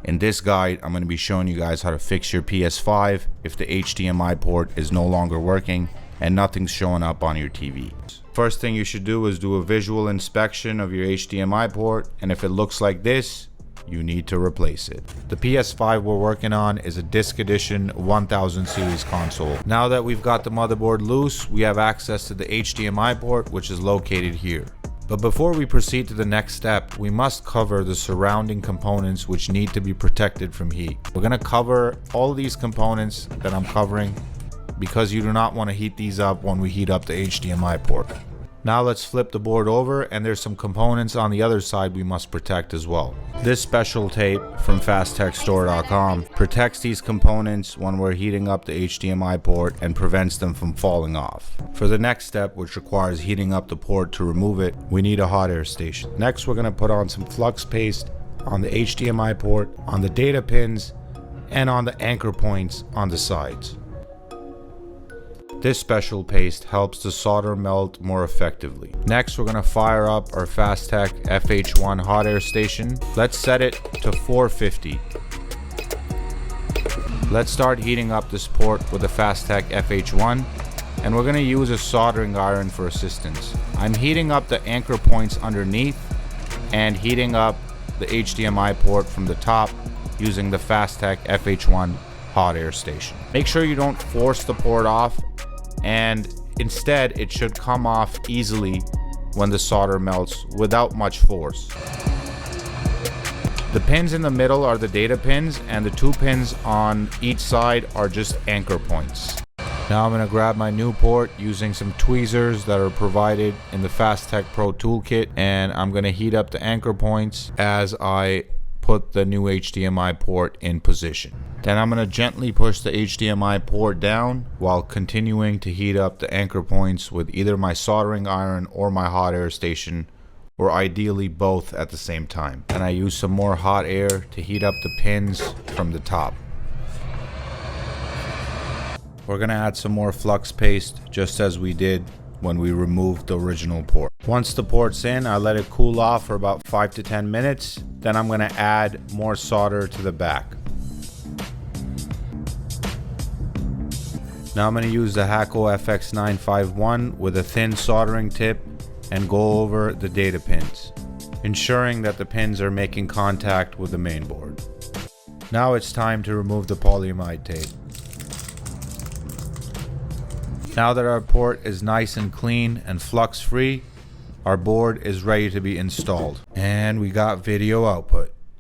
In this guide, I'm going to be showing you guys how to fix your PS5 if the HDMI port is no longer working and nothing's showing up on your TV. First thing you should do is do a visual inspection of your HDMI port, and if it looks like this, you need to replace it. The PS5 we're working on is a Disc Edition 1000 series console. Now that we've got the motherboard loose, we have access to the HDMI port, which is located here. But before we proceed to the next step, we must cover the surrounding components which need to be protected from heat. We're going to cover all these components that I'm covering because you do not want to heat these up when we heat up the HDMI port. Now let's flip the board over, and there's some components on the other side we must protect as well. This special tape from Fasttechstore.com protects these components when we're heating up the HDMI port and prevents them from falling off. For the next step, which requires heating up the port to remove it, we need a hot air station. Next, we're going to put on some flux paste on the HDMI port, on the data pins, and on the anchor points on the sides. This special paste helps the solder melt more effectively. Next, we're going to fire up our Fasttech FH1 hot air station. Let's set it to 450. Let's start heating up this port with the Fasttech FH1, and we're going to use a soldering iron for assistance. I'm heating up the anchor points underneath and heating up the HDMI port from the top using the Fasttech FH1 hot air station. Make sure you don't force the port off, and instead it should come off easily when the solder melts without much force. The pins in the middle are the data pins, and the two pins on each side are just anchor points. Now I'm going to grab my new port using some tweezers that are provided in the Fasttech Pro toolkit, and I'm going to heat up the anchor points as I put the new HDMI port in position. Then I'm going to gently push the HDMI port down while continuing to heat up the anchor points with either my soldering iron or my hot air station, or ideally both at the same time. And I use some more hot air to heat up the pins from the top. We're going to add some more flux paste just as we did when we removed the original port. Once the port's in, I let it cool off for about 5 to 10 minutes. Then I'm going to add more solder to the back. Now I'm going to use the Hakko FX951 with a thin soldering tip and go over the data pins, ensuring that the pins are making contact with the main board. Now it's time to remove the polyamide tape. Now that our port is nice and clean and flux free, our board is ready to be installed, and we got video output.